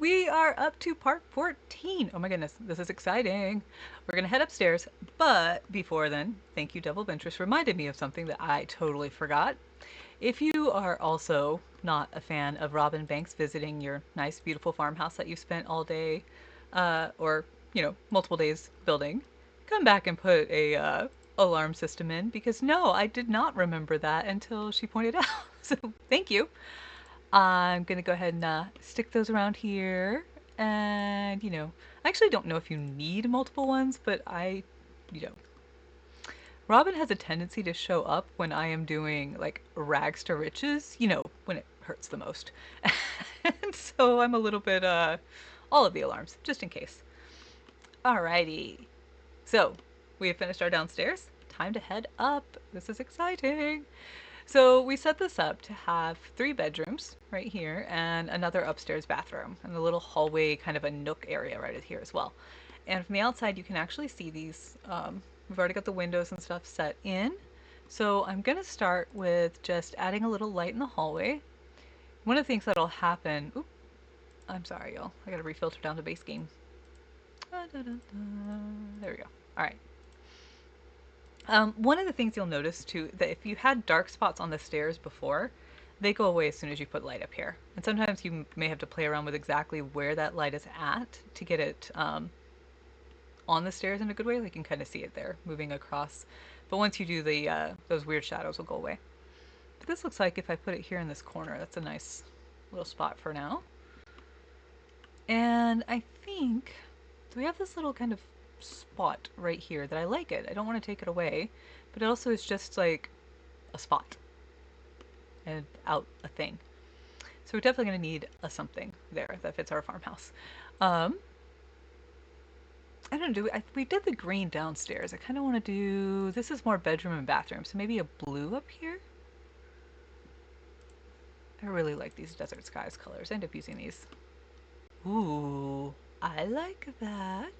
We are up to part 14. Oh my goodness, this is exciting. We're gonna head upstairs, but before then, thank you, Double Pinterest, reminded me of something that I totally forgot. If you are also not a fan of Robin Banks visiting your nice, beautiful farmhouse that you spent all day, or, multiple days building, come back and put a alarm system in because no, I did not remember that until she pointed out. So thank you. I'm gonna go ahead and stick those around here. And, I actually don't know if you need multiple ones, but you know, Robin has a tendency to show up when I am doing like rags to riches, when it hurts the most. And so I'm a little bit, all of the alarms, just in case. Alrighty. So we have finished our downstairs. Time to head up. This is exciting. So we set this up to have 3 bedrooms right here and another upstairs bathroom and a little hallway, kind of a nook area right here as well. And from the outside, you can actually see these. We've already got the windows and stuff set in. So I'm going to start with just adding a little light in the hallway. One of the things that'll happen. Oop, I'm sorry, y'all. I got to refilter down to base game. There we go. All right. One of the things you'll notice too, that if you had dark spots on the stairs before, they go away as soon as you put light up here. And sometimes you may have to play around with exactly where that light is at to get it on the stairs in a good way. Like you can kind of see it there moving across. But once you do those weird shadows will go away. But this looks like if I put it here in this corner, that's a nice little spot for now. And I think, so we have this little kind of spot right here that I like it. I don't want to take it away, but it also is just like a spot and out a thing. So we're definitely going to need a something there that fits our farmhouse. Um, I don't know, we did the green downstairs. I kind of want to do, this is more bedroom and bathroom, so maybe a blue up here? I really like these desert skies colors. I end up using these. Ooh, I like that.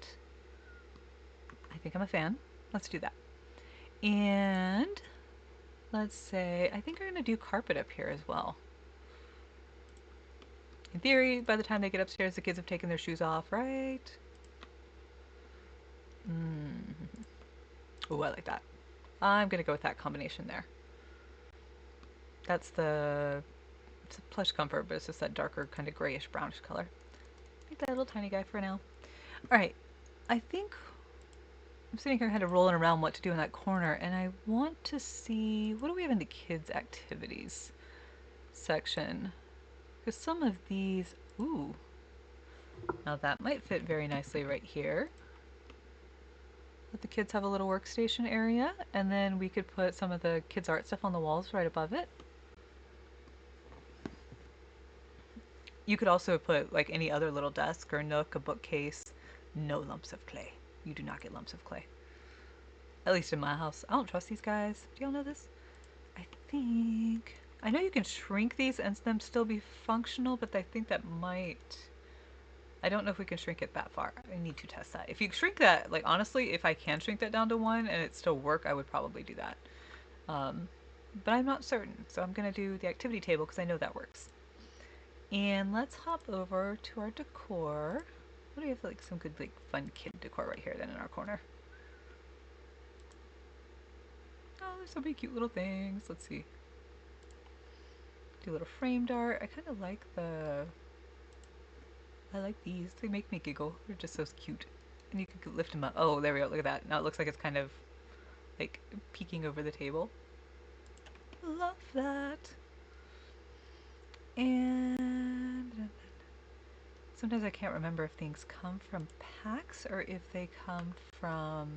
I think I'm a fan. Let's do that. And let's say, I think we're going to do carpet up here as well. In theory, by the time they get upstairs, the kids have taken their shoes off, right? Ooh, I like that. I'm going to go with that combination there. That's it's a plush comfort, but it's just that darker, kind of grayish, brownish color. Make that little tiny guy for now. All right, I think I'm sitting here kind of rolling around what to do in that corner, and I want to see, what do we have in the kids' activities section? Because some of these, ooh, now that might fit very nicely right here. Let the kids have a little workstation area, and then we could put some of the kids' art stuff on the walls right above it. You could also put like any other little desk or nook, a bookcase. No lumps of clay. You do not get lumps of clay. At least in my house. I don't trust these guys. Do y'all know this? I think... I know you can shrink these and them still be functional, but I think that might... I don't know if we can shrink it that far. I need to test that. If you shrink that, like honestly, if I can shrink that down to 1 and it still work, I would probably do that. But I'm not certain, so I'm going to do the activity table because I know that works. And let's hop over to our decor. What do we have, like some good, like fun kid decor right here then in our corner? Oh, there's so many cute little things. Let's see. Do a little framed art. I kind of like I like these. They make me giggle. They're just so cute. And you can lift them up. Oh, there we go. Look at that. Now it looks like it's kind of like peeking over the table. Love that. And sometimes I can't remember if things come from packs or if they come from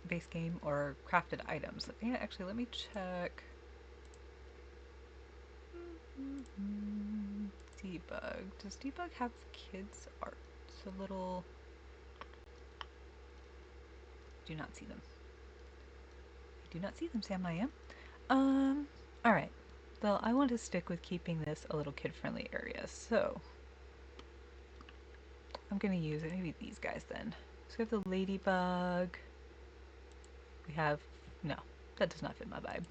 base game or crafted items. Yeah, actually, let me check. Debug. Does debug have kids art? It's a little... Do not see them. I do not see them, Sam. I am. Alright. Well, I want to stick with keeping this a little kid-friendly area, so I'm gonna use maybe these guys then. So we have the ladybug. We have... No, that does not fit my vibe.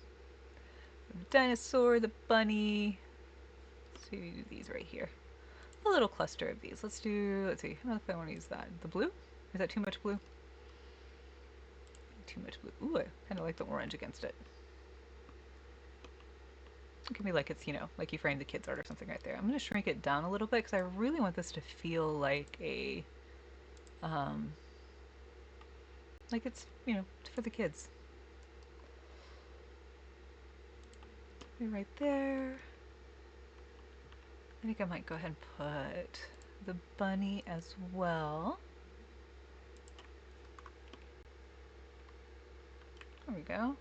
The dinosaur, the bunny. So we do these right here. a little cluster of these. Let's see, I don't know if I want to use that. The blue? Is that too much blue? Too much blue. Ooh, I kind of like the orange against it. It can be like it's, like you framed the kids art or something right there. I'm going to shrink it down a little bit because I really want this to feel um, like it's, for the kids. Right there. I think I might go ahead and put the bunny as well. There we go.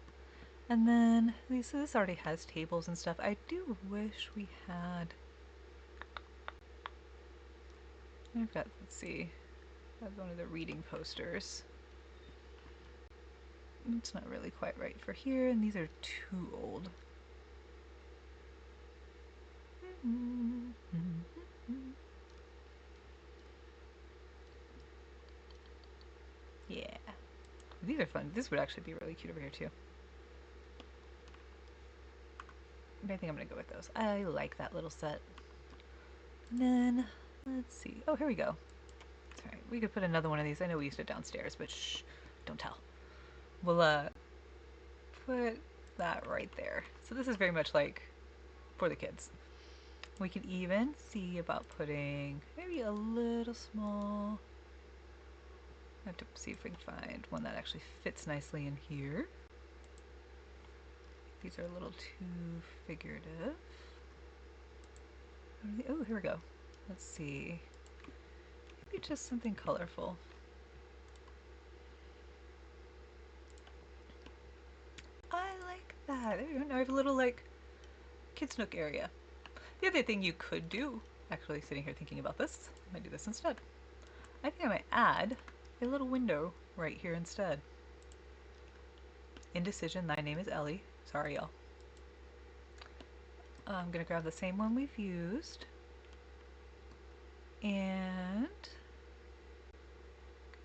And then this already has tables and stuff. I do wish we had. I've got, let's see, that's one of the reading posters. It's not really quite right for here, and these are too old. Yeah. These are fun. This would actually be really cute over here too. I think I'm gonna go with those. I like that little set. And then, let's see. Oh, here we go. Alright, we could put another one of these. I know we used it downstairs, but shh, don't tell. We'll put that right there. So this is very much like for the kids. We could even see about putting maybe a little small. I have to see if we can find one that actually fits nicely in here. These are a little too figurative. Oh, here we go. Let's see. Maybe just something colorful. I like that. There you go. Now I have a little like kids nook area. The other thing you could do, actually sitting here thinking about this, I might do this instead. I think I might add a little window right here instead. Indecision, thy name is Ellie. Sorry, y'all. I'm going to grab the same one we've used. And I'm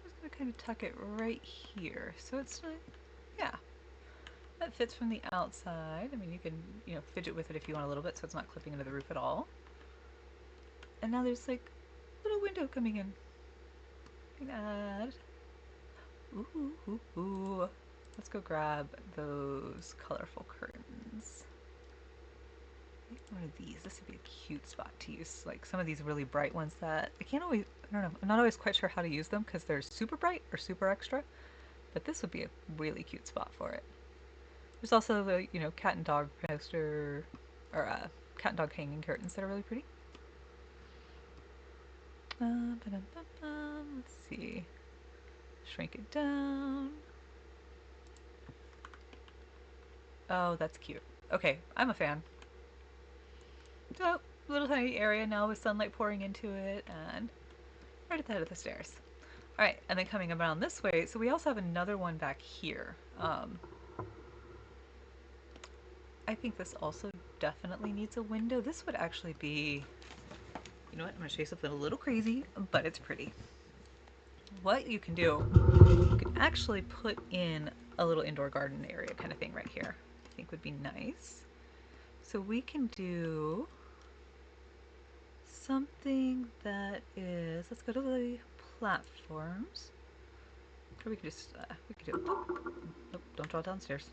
just going to kind of tuck it right here. So it's not, yeah, that fits from the outside. I mean, you can, fidget with it if you want a little bit so it's not clipping into the roof at all. And now there's like a little window coming in. You can add. Ooh. Let's go grab those colorful curtains. One of these. This would be a cute spot to use. Like some of these really bright ones that I don't know. I'm not always quite sure how to use them because they're super bright or super extra. But this would be a really cute spot for it. There's also the, cat and dog poster or cat and dog hanging curtains that are really pretty. Let's see. Shrink it down. Oh, that's cute. Okay, I'm a fan. So, little tiny area now with sunlight pouring into it and right at the head of the stairs. Alright, and then coming around this way, so we also have another one back here. I think this also definitely needs a window. This would actually be, you know what, I'm going to show you something a little crazy, but it's pretty. What you can do, you can actually put in a little indoor garden area kind of thing right here. I think would be nice. So we can do something that is, let's go to the platforms. Or we could just, we could do, oh, don't draw downstairs.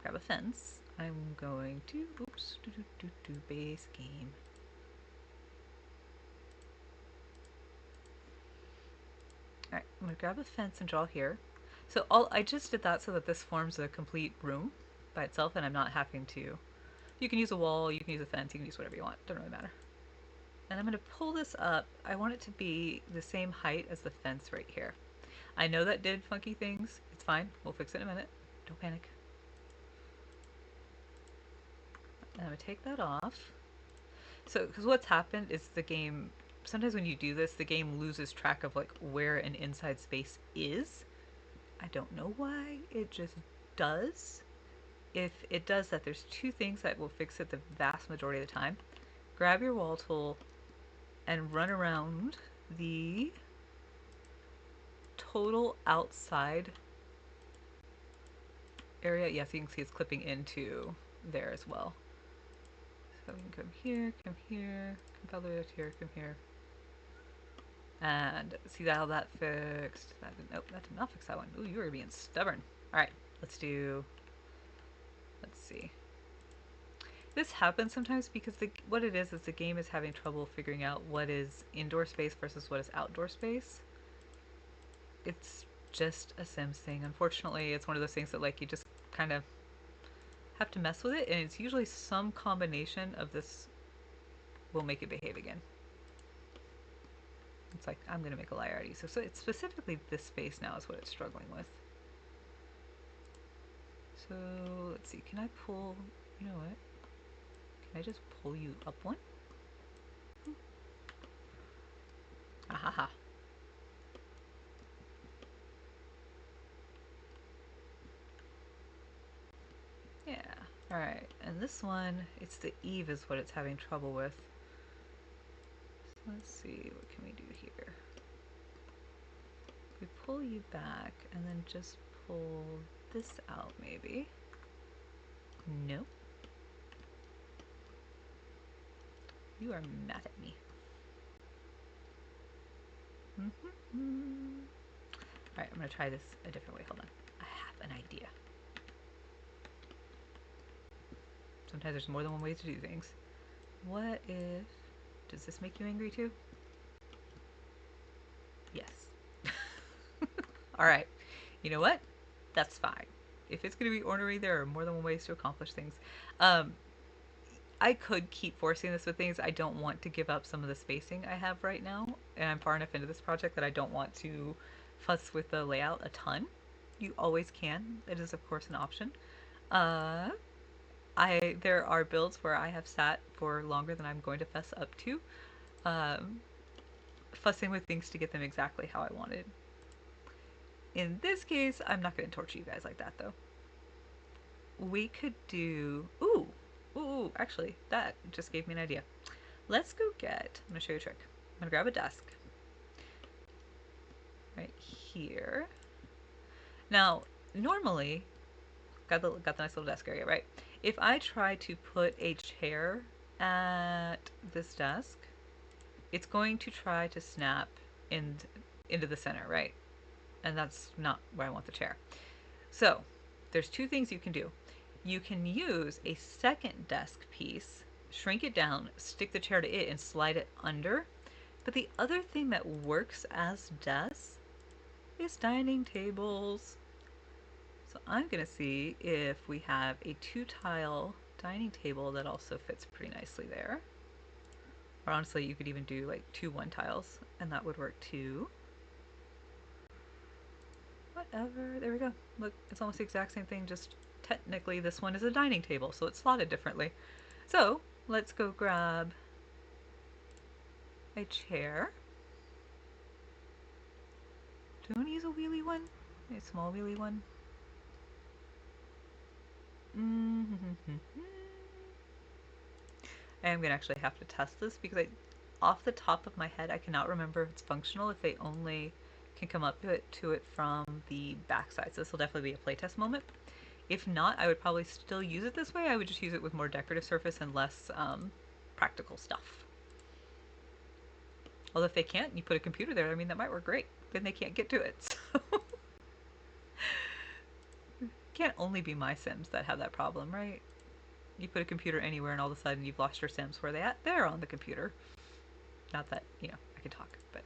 Grab a fence. I'm going to, base game. Alright, I'm going to grab a fence and draw here. So I just did that so that this forms a complete room by itself and I'm not having to, you can use a wall, you can use a fence, you can use whatever you want, doesn't really matter. And I'm going to pull this up. I want it to be the same height as the fence right here. I know that did funky things. It's fine. We'll fix it in a minute. Don't panic. And I'm going to take that off. So, because what's happened is the game, sometimes when you do this, the game loses track of like where an inside space is. I don't know why. It just does. If it does that, there's two things that will fix it the vast majority of the time. Grab your wall tool and run around the total outside area. Yes, you can see it's clipping into there as well. So we can come here, come here, come all the way up here, come here. And see how that fixed. That didn't, nope, that did not fix that one. Ooh, you were being stubborn. All right, let's see. This happens sometimes because what it is the game is having trouble figuring out what is indoor space versus what is outdoor space. It's just a Sims thing. Unfortunately, it's one of those things that like you just kind of have to mess with it, and it's usually some combination of this will make it behave again. It's like, I'm going to make a liar out of you. So it's specifically this space now is what it's struggling with. So let's see, can I pull, you know what? Can I just pull you up one? Ahaha. Yeah, alright. And this one, it's the Eve is what it's having trouble with. So let's see, what can we do here? We pull you back and then just pull this out maybe. Nope. You are mad at me. Alright, I'm going to try this a different way. Hold on. I have an idea. Sometimes there's more than one way to do things. What if... Does this make you angry too? Yes. Alright. You know what? That's fine. If it's going to be ornery, there are more than one ways to accomplish things. I could keep forcing this with things. I don't want to give up some of the spacing I have right now. And I'm far enough into this project that I don't want to fuss with the layout a ton. You always can. It is, of course, an option. Uh, there are builds where I have sat for longer than I'm going to fess up to, um, fussing with things to get them exactly how I wanted. In this case, I'm not going to torture you guys like that, though. We could do... Ooh, actually, that just gave me an idea. Let's go get... I'm going to show you a trick. I'm going to grab a desk. Right here. Now, normally, got the nice little desk area, right? If I try to put a chair at this desk, it's going to try to snap into the center, right? And that's not where I want the chair. So, there's two things you can do. You can use a second desk piece, shrink it down, stick the chair to it, and slide it under. But the other thing that works as desks is dining tables. So I'm going to see if we have a 2-tile dining table that also fits pretty nicely there. Or honestly, you could even do like 2 1-tiles, and that would work too. Whatever. There we go. Look, it's almost the exact same thing, just technically this one is a dining table, so it's slotted differently. So let's go grab a chair. Do you want to use a wheelie one? A small wheelie one? I am going to actually have to test this because off the top of my head, I cannot remember if it's functional if they only can come up to it from the backside. So this will definitely be a playtest moment. If not, I would probably still use it this way. I would just use it with more decorative surface and less practical stuff. Although if they can't, you put a computer there, I mean, that might work great. Then they can't get to it. So it can't only be my Sims that have that problem, right? You put a computer anywhere and all of a sudden you've lost your Sims. Where are they at? They're on the computer. Not that, I could talk, but...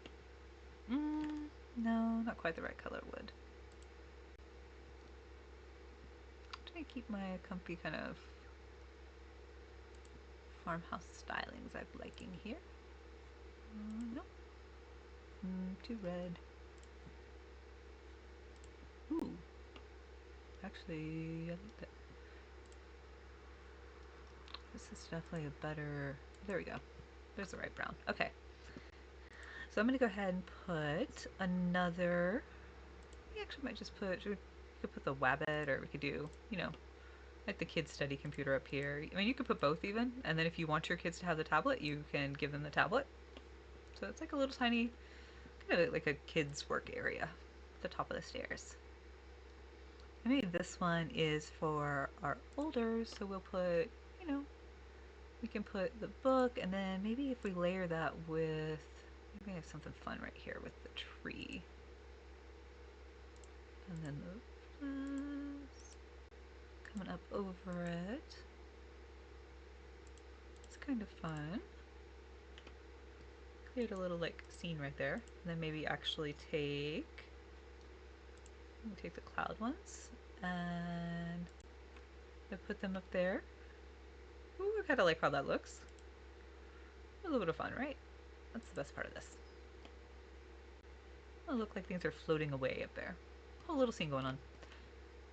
no, not quite the right color wood. I'm trying to keep my comfy kind of farmhouse stylings I'm liking here. No. Too red. Ooh. Actually, I like that. This is definitely a better... There we go. There's the right brown. Okay. So I'm going to go ahead and put another... We actually might just put... We could put the Wabbit, or we could do, like the kids' study computer up here. I mean, you could put both even, and then if you want your kids to have the tablet, you can give them the tablet. So it's like a little tiny, kind of like a kids' work area at the top of the stairs. Maybe this one is for our older, so we'll put, We can put the book, and then maybe if we layer that with, maybe I have something fun right here with the tree. And then the flowers coming up over it. It's kind of fun. Create a little like scene right there. And then maybe actually take the cloud ones and I put them up there. Ooh, I kind of like how that looks. A little bit of fun, right? That's the best part of this. It'll look like things are floating away up there. A little scene going on.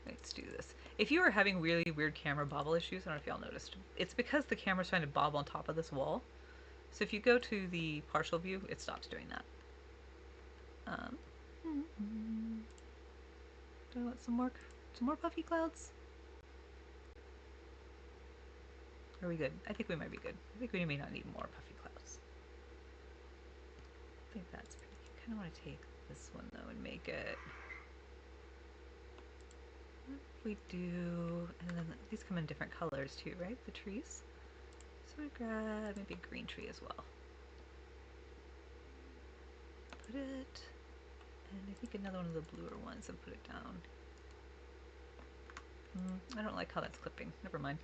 Let's do this. If you are having really weird camera bobble issues, I don't know if y'all noticed, it's because the camera's trying to bob on top of this wall. So if you go to the partial view, it stops doing that. Do I want some more puffy clouds? Are we good? I think we might be good. I think we may not need more puffy clouds. I think that's pretty cute. I kind of want to take this one though and make it. What if we do? And then these come in different colors too, right? The trees. So we grab maybe a green tree as well. Put it, and I think another one of the bluer ones and put it down. I don't like how that's clipping. Never mind.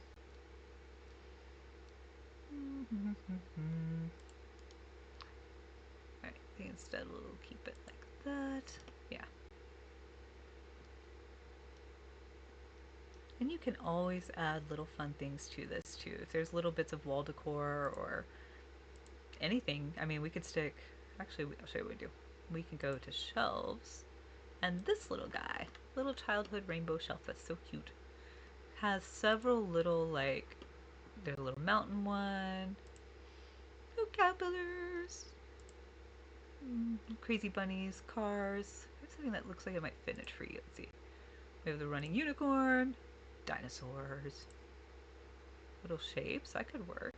Alright, I think instead we'll keep it like that. Yeah. And you can always add little fun things to this too. If there's little bits of wall decor or anything, I mean, we could stick, actually, I'll show you what we do. We can go to shelves, and this little guy, little childhood rainbow shelf that's so cute, has several little, like, there's a little mountain one, little caterpillars, crazy bunnies, cars. There's something that looks like it might fit in a tree. Let's see. We have the running unicorn, dinosaurs, little shapes. That could work.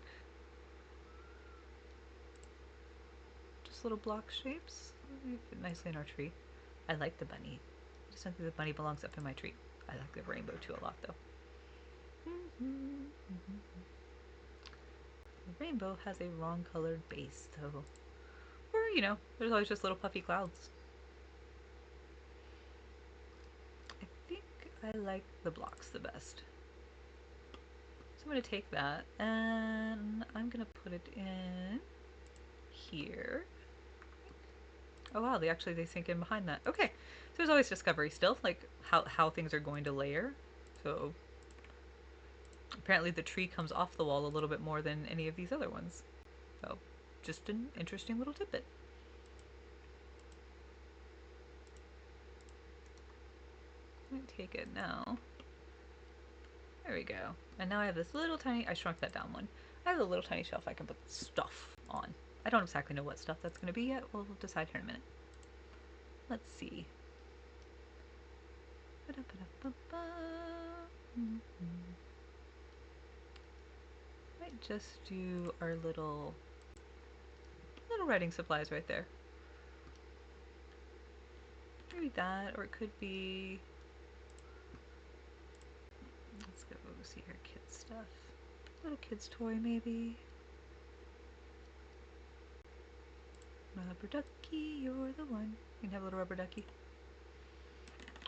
Just little block shapes. They fit nicely in our tree. I like the bunny. I just don't think the bunny belongs up in my tree. I like the rainbow too a lot though. The rainbow has a wrong colored base though. Or, you know, there's always just little puffy clouds. I think I like the blocks the best. So I'm going to take that and I'm going to put it in here. Oh wow, they sink in behind that. Okay, so there's always discovery still, like how things are going to layer. So apparently the tree comes off the wall a little bit more than any of these other ones. So just an interesting little tidbit. I'm gonna take it now. There we go. And now I have this little tiny, I shrunk that down one. I have a little tiny shelf I can put stuff on. I don't exactly know what stuff that's going to be yet. We'll decide here in a minute. Let's see. Might just do our little writing supplies right there. Maybe that, or it could be. Let's go see our kids stuff. Little kid's toy maybe. Rubber ducky, you're the one. You can have a little rubber ducky.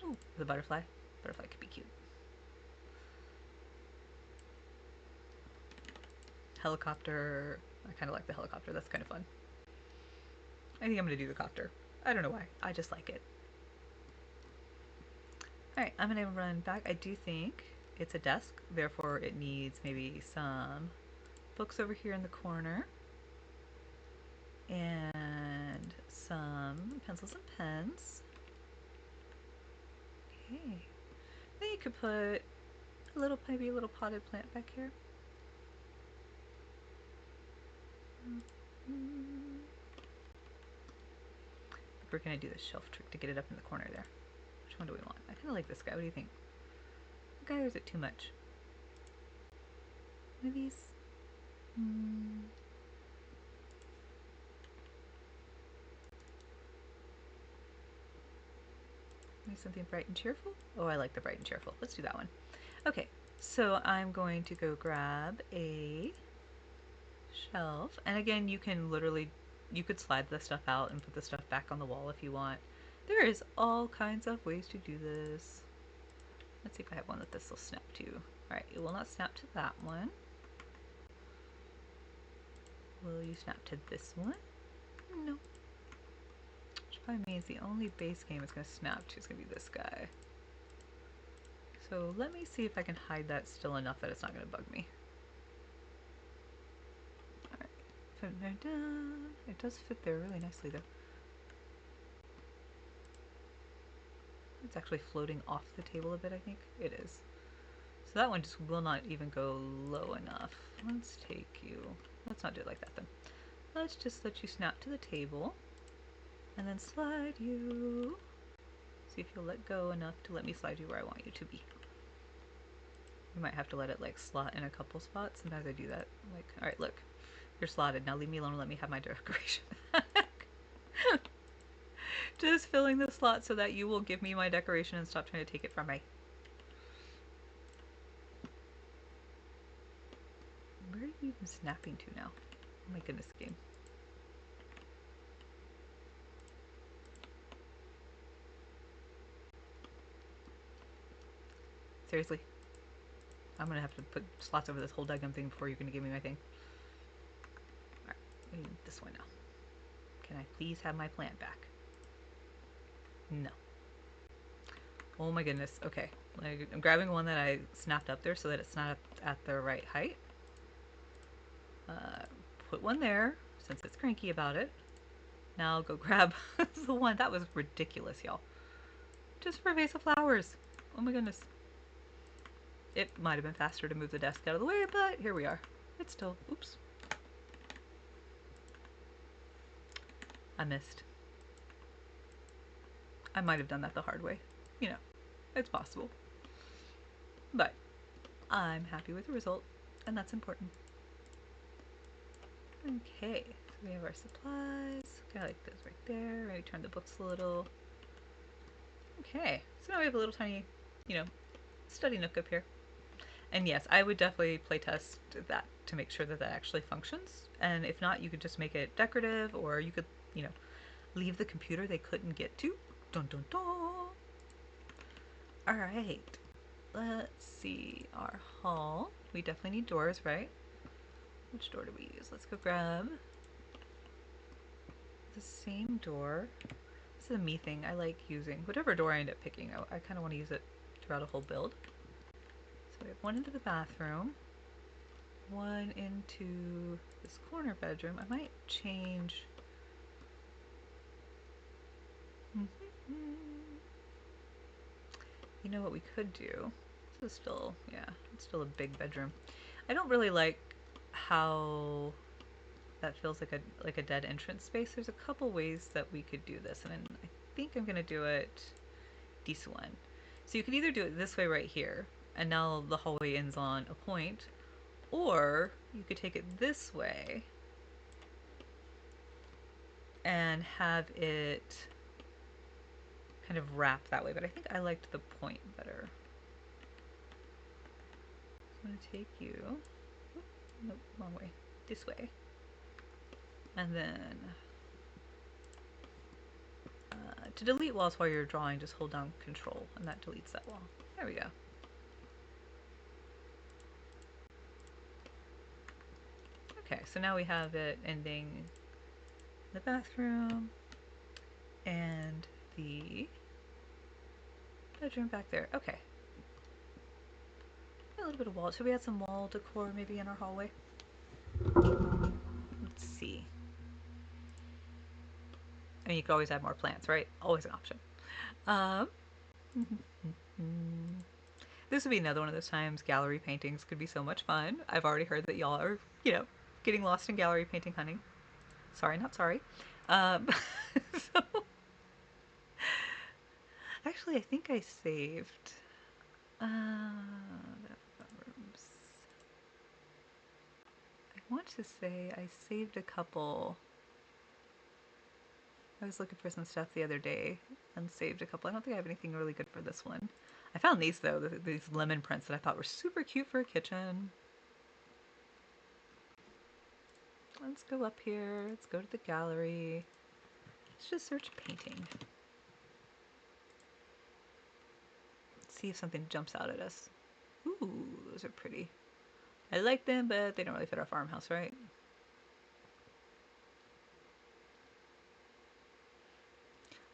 Oh, the butterfly. Butterfly could be cute. Helicopter. I kind of like the helicopter. That's kind of fun. I think I'm going to do the copter. I don't know why. I just like it. Alright, I'm going to run back. I do think it's a desk. Therefore, it needs maybe some books over here in the corner. And some pencils and pens. Okay. Then you could put maybe a little potted plant back here. We're going to do the shelf trick to get it up in the corner there. Which one do we want? I kind of like this guy. What do you think? Okay, or is it too much? One of these? Maybe something bright and cheerful? Oh, I like the bright and cheerful. Let's do that one. Okay, so I'm going to go grab a shelf. And again, you can literally, you could slide the stuff out and put the stuff back on the wall if you want. There is all kinds of ways to do this. Let's see if I have one that this will snap to. Alright, it will not snap to that one. Will you snap to this one? No. Which probably means the only base game it's going to snap to is going to be this guy. So let me see if I can hide that still enough that it's not going to bug me. Alright, it does fit there really nicely though. It's actually floating off the table a bit, I think. It is. So that one just will not even go low enough. Let's take you. Let's not do it like that then. Let's just let you snap to the table. And then slide you. See if you'll let go enough to let me slide you where I want you to be. You might have to let it like slot in a couple spots. Sometimes I do that. Like, alright, look. You're slotted. Now leave me alone and let me have my decoration back. Just filling the slot so that you will give me my decoration and stop trying to take it from me. Where are you even snapping to now? Oh my goodness, game. Seriously. I'm gonna have to put slots over this whole daggum thing before you're gonna give me my thing. Alright, we need this one now. Can I please have my plant back? No. Oh my goodness. Okay. I'm grabbing one that I snapped up there so that it's not at the right height. Put one there since it's cranky about it. Now I'll go grab the one. That was ridiculous, y'all. Just for a vase of flowers. Oh my goodness. It might have been faster to move the desk out of the way, but here we are. It's still, oops. I missed. I might have done that the hard way. You know, it's possible. But I'm happy with the result, and that's important. Okay, so we have our supplies. Kind of like those right there. Maybe turn the books a little. Okay, so now we have a little tiny, you know, study nook up here. And yes, I would definitely play test that to make sure that that actually functions. And if not, you could just make it decorative, or you could, you know, leave the computer they couldn't get to. Dun dun dun. All right, let's see our hall. We definitely need doors, right? Which door do we use? Let's go grab the same door. This is a me thing. I like using whatever door I end up picking. I kind of want to use it throughout a whole build. So we have one into the bathroom, one into this corner bedroom. I might change. You know what we could do? This is still, yeah, it's still a big bedroom. I don't really like how that feels like a dead entrance space. There's a couple ways that we could do this, and I think I'm gonna do it this one. So you could either do it this way right here, and now the hallway ends on a point, or you could take it this way and have it kind of wrap that way, but I think I liked the point better. I'm gonna take you, nope, wrong way, this way. And then to delete walls while you're drawing, just hold down Control, and that deletes that wall. There we go. Okay, so now we have it ending in the bathroom and the bedroom back there. Okay. A little bit of wall. Should we add some wall decor maybe in our hallway? Let's see. I mean, you could always add more plants, right? Always an option. This would be another one of those times gallery paintings could be so much fun. I've already heard that y'all are, you know, getting lost in gallery painting hunting. Sorry, not sorry. So, actually, I think I saved the rooms. I want to say I saved a couple. I was looking for some stuff the other day and saved a couple. I don't think I have anything really good for this one. I found these though, these lemon prints that I thought were super cute for a kitchen. Let's go up here. Let's go to the gallery. Let's just search painting. See if something jumps out at us. Ooh, those are pretty. I like them, but they don't really fit our farmhouse, right?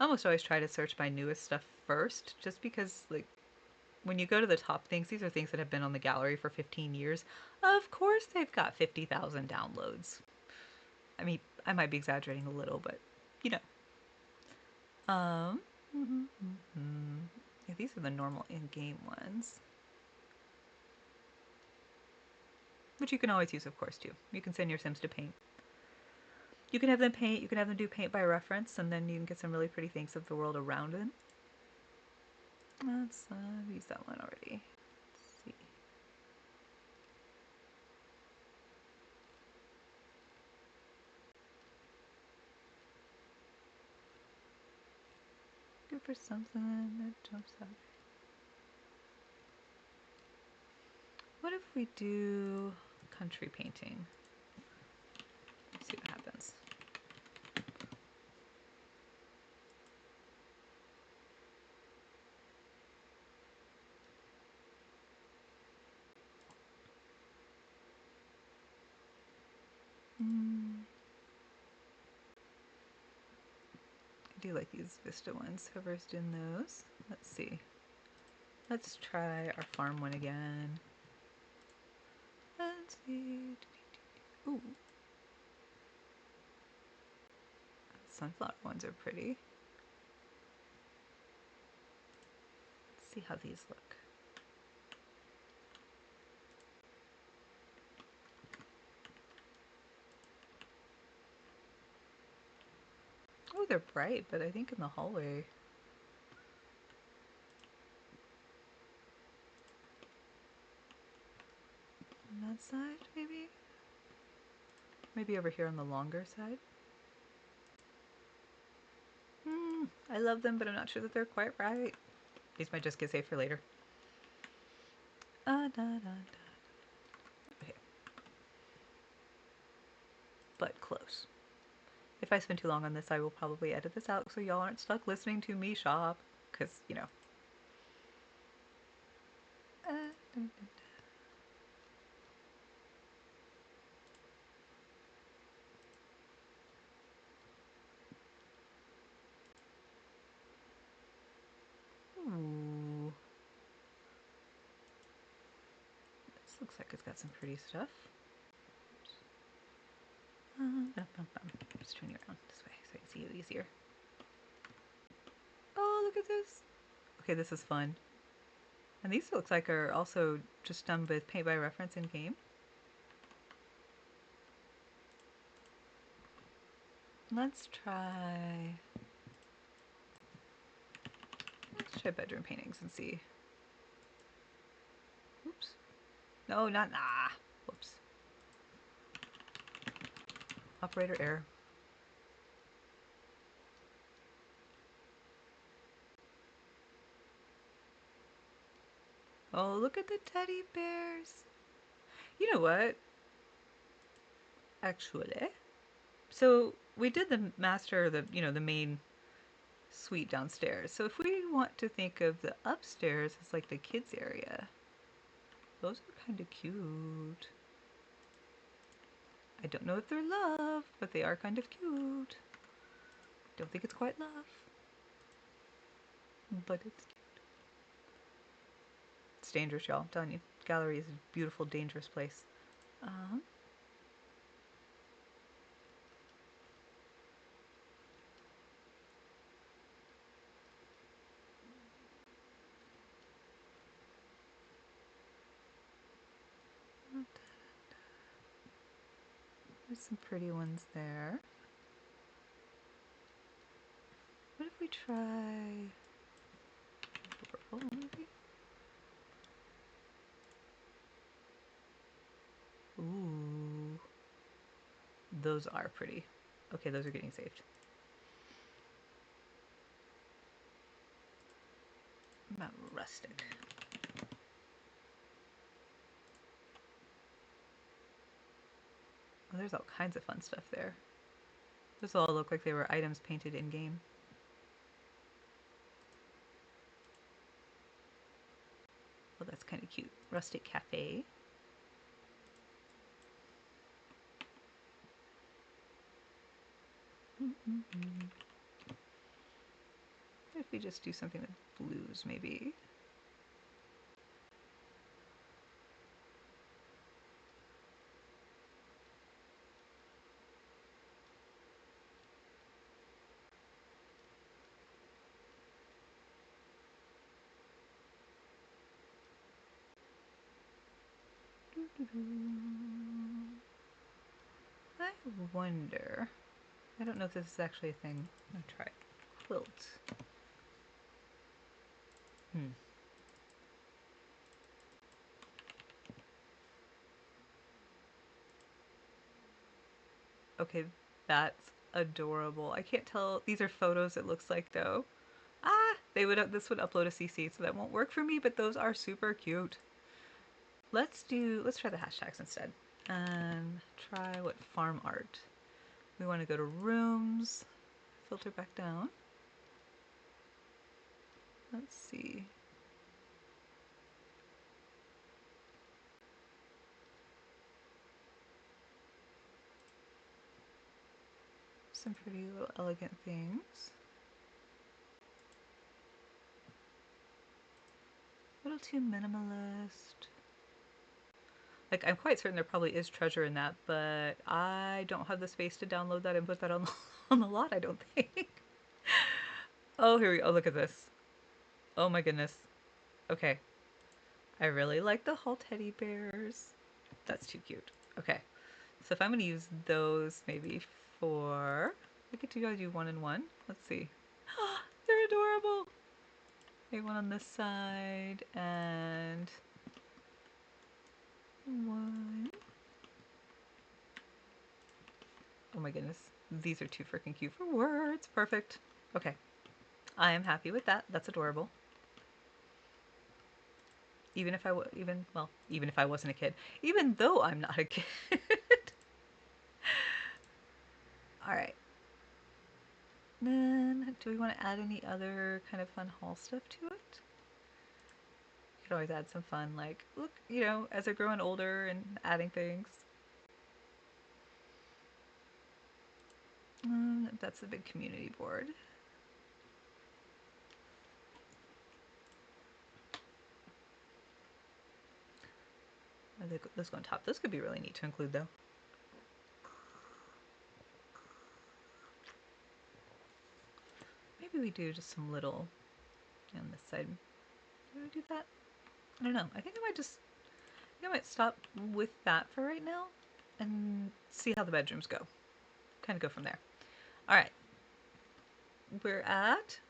I almost always try to search my newest stuff first, just because, like, when you go to the top things, these are things that have been on the gallery for 15 years. Of course, they've got 50,000 downloads. I mean, I might be exaggerating a little, but you know. Um, yeah, these are the normal in-game ones, which you can always use, of course, too. You can send your Sims to paint. You can have them paint. You can have them do paint by reference, and then you can get some really pretty things of the world around them. Let's use that one already. Let's see. Good for something that jumps out. What if we do country painting? Let's see what happens. I do like these Vista ones. Whoever's doing those. Let's see. Let's try our farm one again. Let's see. Ooh. Sunflower ones are pretty. Let's see how these look. Oh, they're bright, but I think in the hallway. On that side, maybe? Maybe over here on the longer side. I love them, but I'm not sure that they're quite right. These might just get saved for later. Okay. But close. If I spend too long on this, I will probably edit this out so y'all aren't stuck listening to me shop. Because, you know. Ooh. This looks like it's got some pretty stuff. Just turn you around this way so I can see you easier. Oh, look at this. Okay, this is fun. And these looks like are also just done with paint by reference in game. Let's try bedroom paintings and see. Oops. No, not whoops. Operator error. Oh, look at the teddy bears. You know what? Actually, so we did the master, the main suite downstairs. So if we want to think of the upstairs as like the kids area, those are kind of cute. I don't know if they're love, but they are kind of cute. Don't think it's quite love, but it's dangerous, y'all. I'm telling you, gallery is a beautiful, dangerous place. Um, There's some pretty ones there. What if we try purple, maybe? Ooh. Those are pretty. Okay, those are getting saved. Not rustic. Oh, there's all kinds of fun stuff there. Those all look like they were items painted in game. Well, that's kind of cute. Rustic cafe. What if we just do something with blues, maybe? I wonder. I don't know if this is actually a thing. I'm gonna try quilt. Hmm. Okay, that's adorable. I can't tell. These are photos it looks like though. Ah, this would upload a CC, so that won't work for me, but those are super cute. Let's try the hashtags instead. And try what farm art. We want to go to rooms, filter back down. Let's see. Some pretty little elegant things. A little too minimalist. Like, I'm quite certain there probably is treasure in that, but I don't have the space to download that and put that on, on the lot, I don't think. Oh, here we go. Oh, look at this. Oh my goodness. Okay. I really like the Hall teddy bears. That's too cute. Okay. So if I'm going to use those maybe for... We could do one and one. Let's see. They're adorable. Maybe one on this side and one. Oh my goodness. These are too freaking cute for words. Perfect. Okay. I am happy with that. That's adorable. Even if even if I wasn't a kid. Even though I'm not a kid. All right. Then, do we want to add any other kind of fun haul stuff to it? You could always add some fun, like, look, as they're growing older and adding things. That's the big community board. Let's go on top. This could be really neat to include, though. Maybe we do just some little on this side. Do I do that? I don't know. I think I might stop with that for right now and see how the bedrooms go. Kind of go from there. All right. We're at...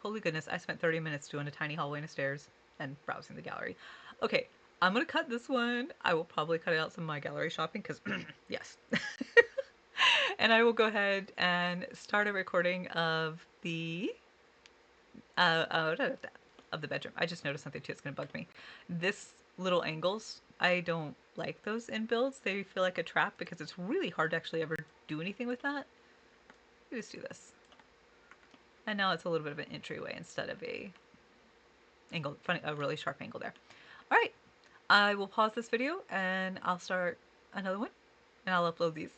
Holy goodness, I spent 30 minutes doing a tiny hallway and stairs and browsing the gallery. Okay, I'm going to cut this one. I will probably cut out some of my gallery shopping because, yes. And I will go ahead and start a recording of the of the bedroom. I just noticed something too. It's going to bug me. This little angles, I don't like those in builds. They feel like a trap because it's really hard to actually ever do anything with that. You just do this. And now it's a little bit of an entryway instead of a really sharp angle there. All right, I will pause this video and I'll start another one and I'll upload these.